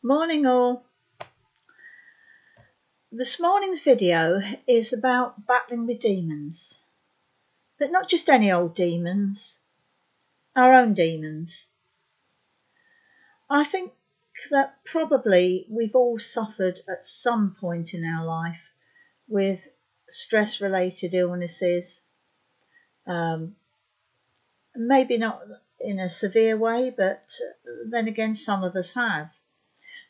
Morning all. This morning's video is about battling with demons, but not just any old demons, our own demons. I think that probably we've all suffered at some point in our life with stress-related illnesses, maybe not in a severe way, but then again some of us have.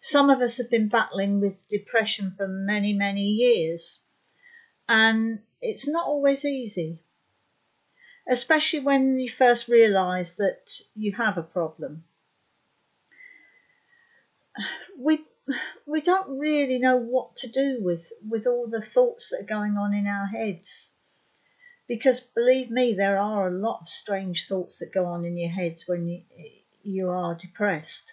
Some of us have been battling with depression for many, many years, and it's not always easy, especially when you first realise that you have a problem. We don't really know what to do with all the thoughts that are going on in our heads, because believe me, there are a lot of strange thoughts that go on in your head when you are depressed.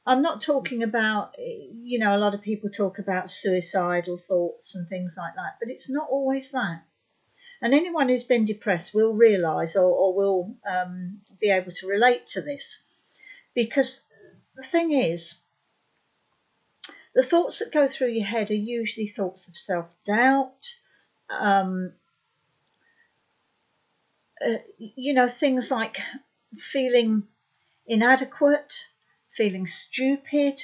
I'm not talking about, a lot of people talk about suicidal thoughts and things like that, but it's not always that. And anyone who's been depressed will realise or will be able to relate to this. Because the thing is, the thoughts that go through your head are usually thoughts of self-doubt, things like feeling inadequate, feeling stupid,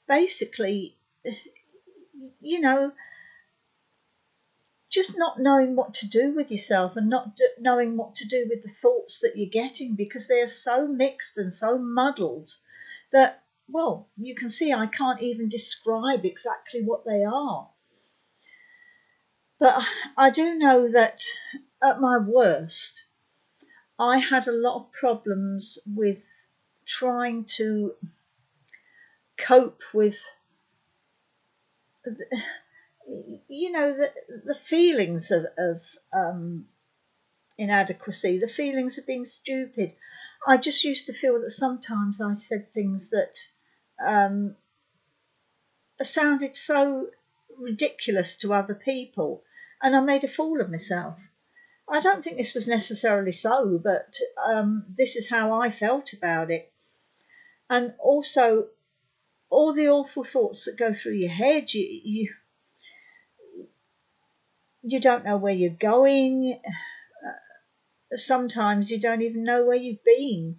basically, just not knowing what to do with yourself and not knowing what to do with the thoughts that you're getting, because they're so mixed and so muddled that, well, you can see I can't even describe exactly what they are. But I do know that at my worst, I had a lot of problems with trying to cope with the feelings of inadequacy, the feelings of being stupid. I just used to feel that sometimes I said things that sounded so ridiculous to other people, and I made a fool of myself. I don't think this was necessarily so, but this is how I felt about it. And also, all the awful thoughts that go through your head, you don't know where you're going. Sometimes you don't even know where you've been.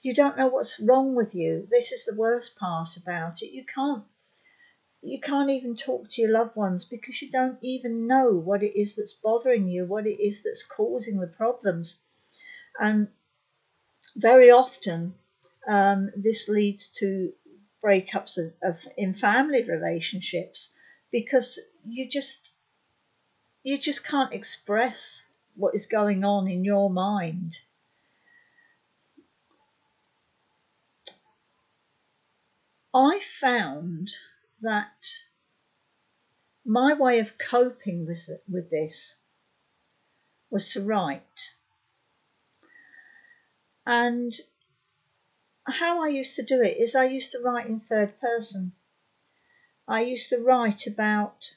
You don't know what's wrong with you. This is the worst part about it. You can't even talk to your loved ones because you don't even know what it is that's bothering you, what it is that's causing the problems. And very often this leads to breakups in family relationships, because you just can't express what is going on in your mind. I found that my way of coping with this was to write. And how I used to do it is I used to write in third person. I used to write about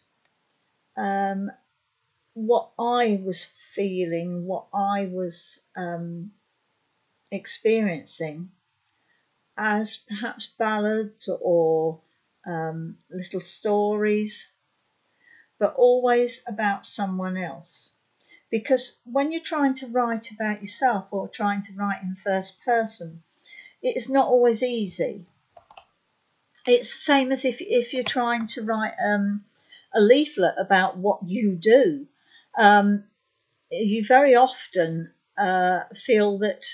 what I was feeling, what I was experiencing, as perhaps ballads or little stories, but always about someone else. Because when you're trying to write about yourself or trying to write in first person, it is not always easy. It's the same as if you're trying to write a leaflet about what you do. You very often feel that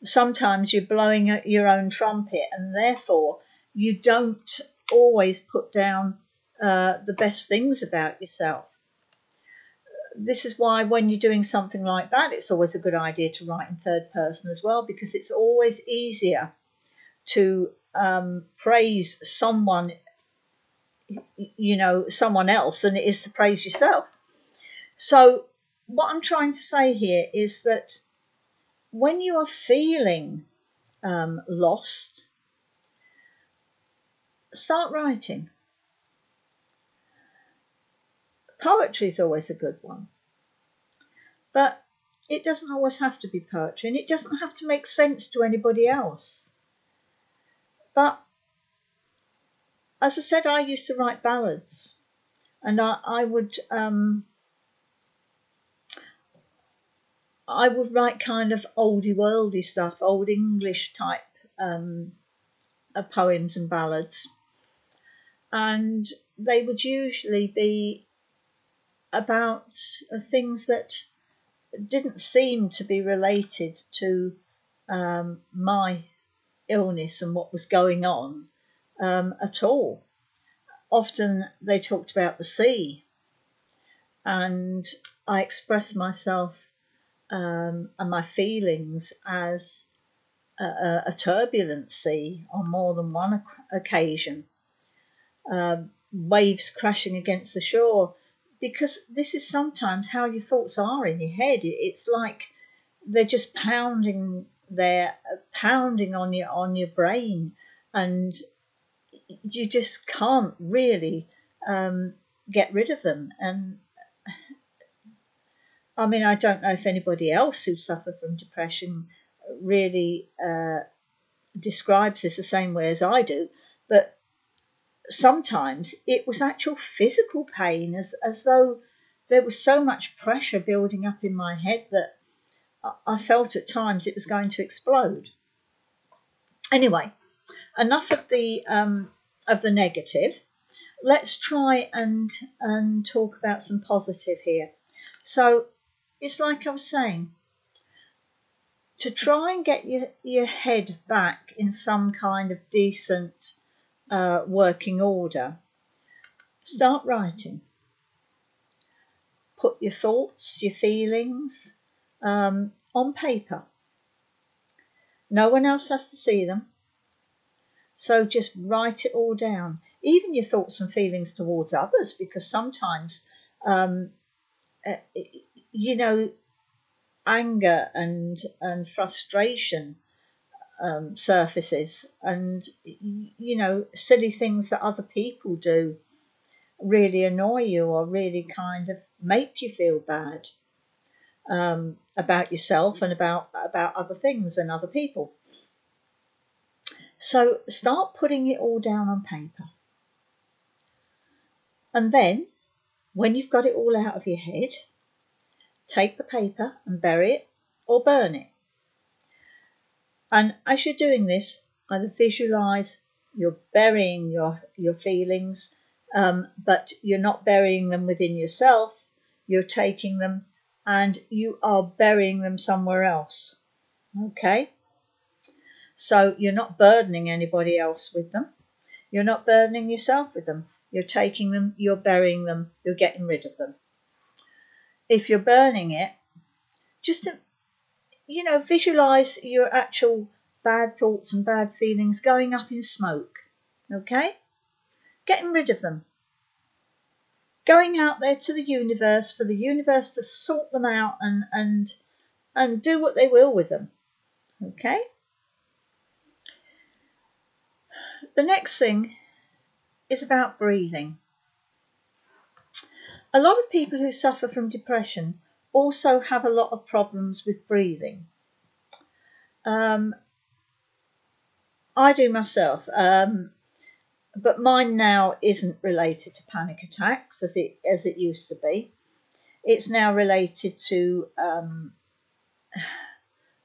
sometimes you're blowing at your own trumpet, and therefore you don't always put down the best things about yourself. This is why when you're doing something like that, it's always a good idea to write in third person as well, because it's always easier to praise someone else than it is to praise yourself. So what I'm trying to say here is that when you are feeling lost, start writing. Poetry is always a good one, but it doesn't always have to be poetry, and it doesn't have to make sense to anybody else. But as I said, I used to write ballads, and I would write kind of oldie worldy stuff, old English type of poems and ballads, and they would usually be about things that didn't seem to be related to my illness and what was going on at all. Often they talked about the sea, and I expressed myself and my feelings as a turbulent sea on more than one occasion, waves crashing against the shore, because this is sometimes how your thoughts are in your head. It's like they're just pounding on your brain, and you just can't really get rid of them. And I mean, I don't know if anybody else who suffered from depression really describes this the same way as I do, but sometimes it was actual physical pain, as though there was so much pressure building up in my head that I felt at times it was going to explode. Anyway, enough of the negative. Let's try and talk about some positive here. So it's like I was saying, to try and get your head back in some kind of decent working order, start writing. Put your thoughts, your feelings on paper. No one else has to see them, so just write it all down, even your thoughts and feelings towards others, because sometimes anger and frustration surfaces, and silly things that other people do really annoy you or really kind of make you feel bad about yourself and about other things and other people. So start putting it all down on paper, and then when you've got it all out of your head, take the paper and bury it or burn it. And as you're doing this, either visualize you're burying your feelings, but you're not burying them within yourself. You're taking them and you are burying them somewhere else. Okay? So you're not burdening anybody else with them. You're not burdening yourself with them. You're taking them, you're burying them, you're getting rid of them. If you're burning it, just visualize your actual bad thoughts and bad feelings going up in smoke. Okay? Getting rid of them. Going out there to the universe, for the universe to sort them out and do what they will with them. Okay? The next thing is about breathing. A lot of people who suffer from depression also have a lot of problems with breathing. I do myself, but mine now isn't related to panic attacks as it used to be. It's now related to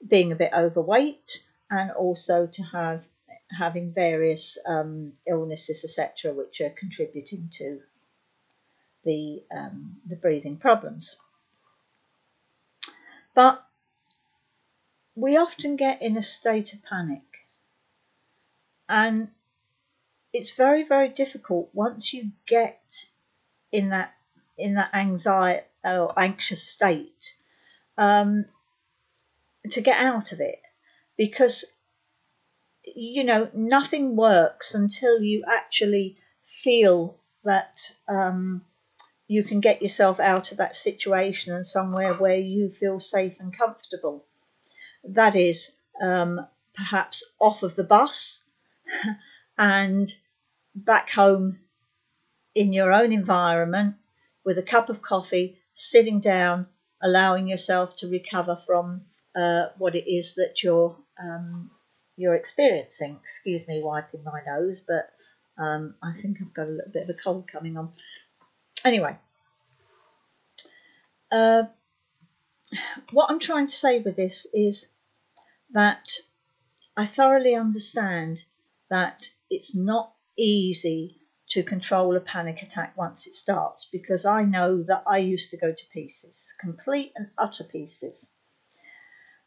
being a bit overweight, and also to having various illnesses, etc., which are contributing to the breathing problems. But we often get in a state of panic, and it's very, very difficult once you get in that anxiety or anxious state to get out of it, because nothing works until you actually feel that you can get yourself out of that situation and somewhere where you feel safe and comfortable. That is perhaps off of the bus and back home in your own environment with a cup of coffee, sitting down allowing yourself to recover from what it is that you're experiencing. Excuse me wiping my nose, but I think I've got a little bit of a cold coming on. Anyway, what I'm trying to say with this is that I thoroughly understand that it's not easy to control a panic attack once it starts, because I know that I used to go to pieces, complete and utter pieces.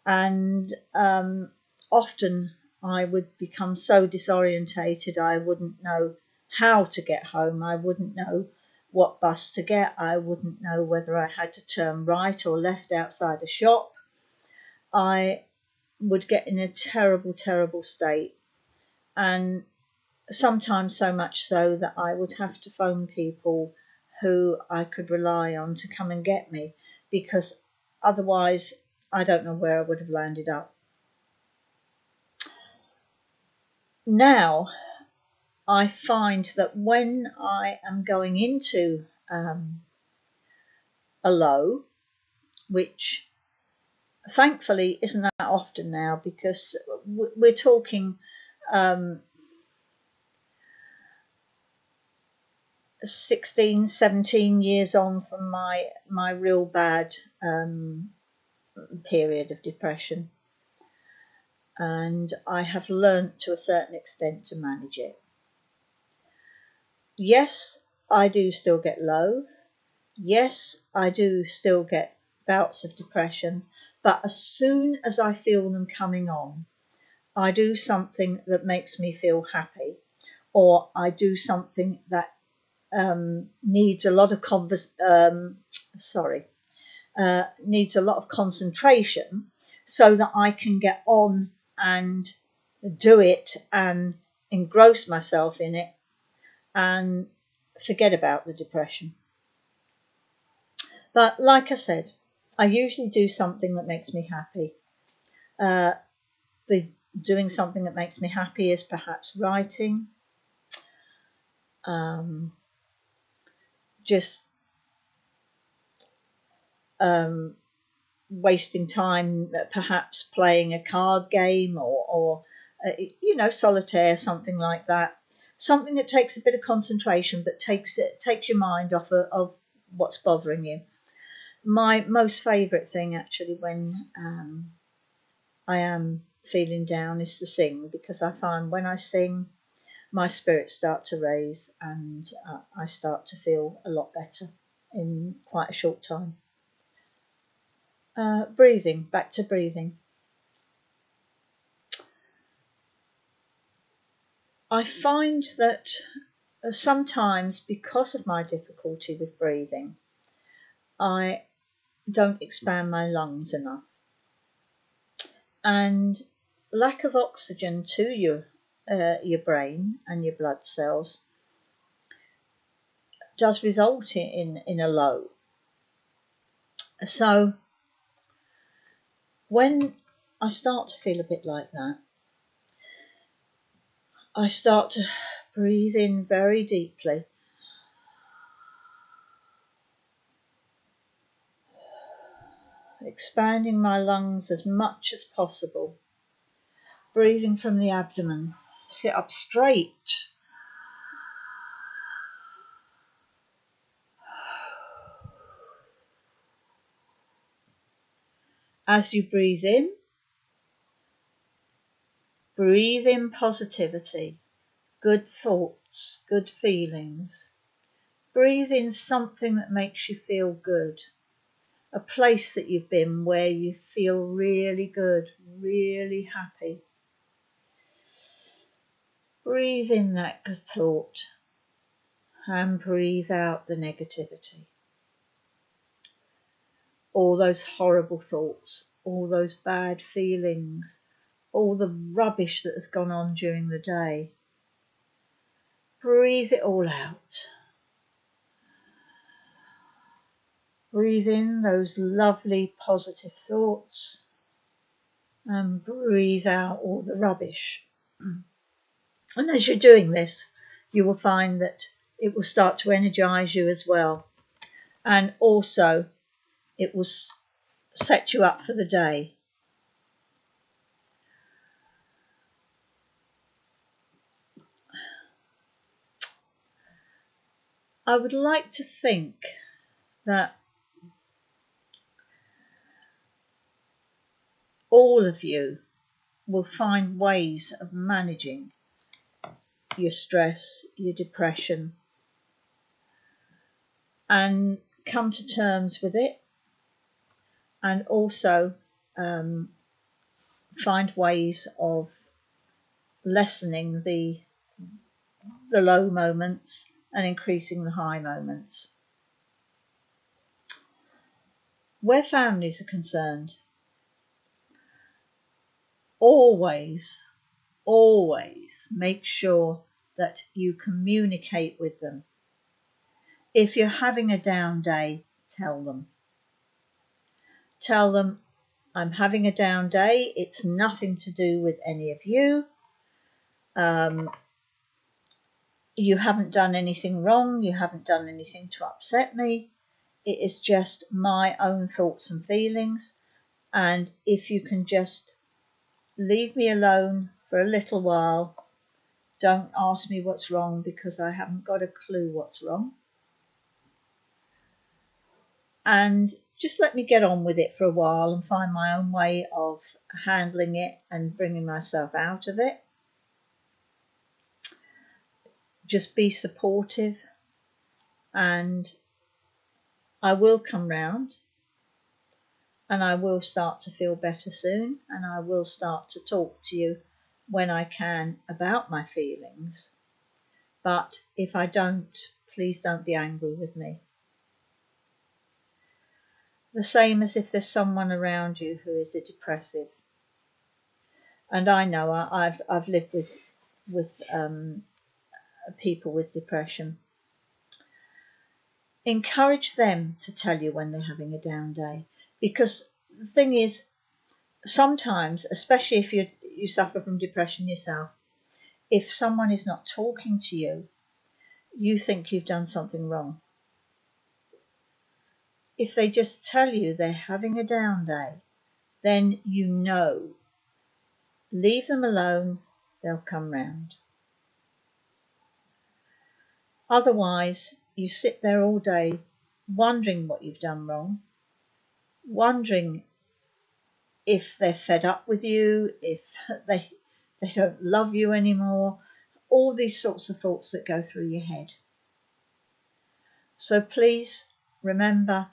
And often I would become so disorientated, I wouldn't know how to get home. I wouldn't know what bus to get. I wouldn't know whether I had to turn right or left outside a shop. I would get in a terrible, terrible state. And sometimes so much so that I would have to phone people who I could rely on to come and get me, because otherwise I don't know where I would have landed up. Now I find that when I am going into a low, which thankfully isn't that often now, because we're talking 16, 17 years on from my real bad period of depression, and I have learnt to a certain extent to manage it. Yes, I do still get low. Yes, I do still get bouts of depression, but as soon as I feel them coming on, I do something that makes me feel happy, or I do something that needs a lot of needs a lot of concentration, so that I can get on and do it and engross myself in it and forget about the depression. But like I said, I usually do something that makes me happy. Doing something that makes me happy is perhaps writing, just wasting time, perhaps playing a card game or solitaire, something like that. Something that takes a bit of concentration, but takes your mind off of what's bothering you. My most favourite thing, actually, when I am feeling down, is to sing, because I find when I sing, my spirits start to raise, and I start to feel a lot better in quite a short time. Breathing, back to breathing. I find that sometimes, because of my difficulty with breathing, I don't expand my lungs enough. And lack of oxygen to your brain and your blood cells does result in a low. So when I start to feel a bit like that, I start to breathe in very deeply, expanding my lungs as much as possible, breathing from the abdomen, sit up straight. As you breathe in positivity, good thoughts, good feelings. Breathe in something that makes you feel good. A place that you've been where you feel really good, really happy. Breathe in that good thought and breathe out the negativity. All those horrible thoughts, all those bad feelings, all the rubbish that has gone on during the day. Breathe it all out. Breathe in those lovely positive thoughts and breathe out all the rubbish. And as you're doing this, you will find that it will start to energize you as well. And also, it will set you up for the day. I would like to think that all of you will find ways of managing your stress, your depression, and come to terms with it, and also find ways of lessening the low moments and increasing the high moments. Where families are concerned, always make sure that you communicate with them. If you're having a down day, tell them. Tell them, I'm having a down day. It's nothing to do with any of you. You haven't done anything wrong. You haven't done anything to upset me. It is just my own thoughts and feelings. And if you can just leave me alone for a little while, don't ask me what's wrong, because I haven't got a clue what's wrong. And just let me get on with it for a while and find my own way of handling it and bringing myself out of it. Just be supportive, and I will come round, and I will start to feel better soon, and I will start to talk to you when I can about my feelings. But if I don't, please don't be angry with me. The same as if there's someone around you who is a depressive. And I know I've lived with people with depression. Encourage them to tell you when they're having a down day, because the thing is, sometimes, especially if you suffer from depression yourself, if someone is not talking to you, you think you've done something wrong. If they just tell you they're having a down day, then you know. Leave them alone, they'll come round. Otherwise, you sit there all day wondering what you've done wrong, wondering if they're fed up with you, if they don't love you anymore, all these sorts of thoughts that go through your head. So please remember,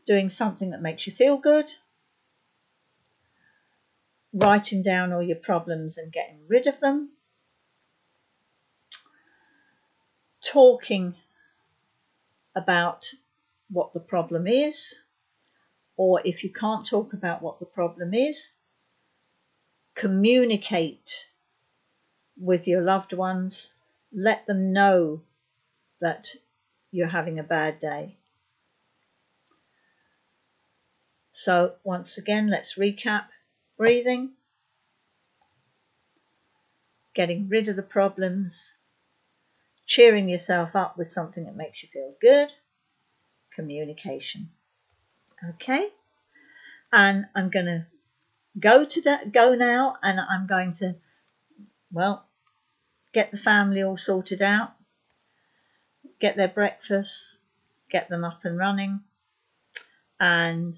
doing something that makes you feel good, writing down all your problems and getting rid of them, talking about what the problem is, or if you can't talk about what the problem is, communicate with your loved ones, let them know that you're having a bad day. So once again, let's recap. Breathing, getting rid of the problems, cheering yourself up with something that makes you feel good, communication. Okay, and I'm going to go now, and I'm going to, get the family all sorted out, get their breakfast, get them up and running, and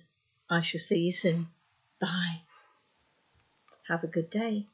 I shall see you soon. Bye. Have a good day.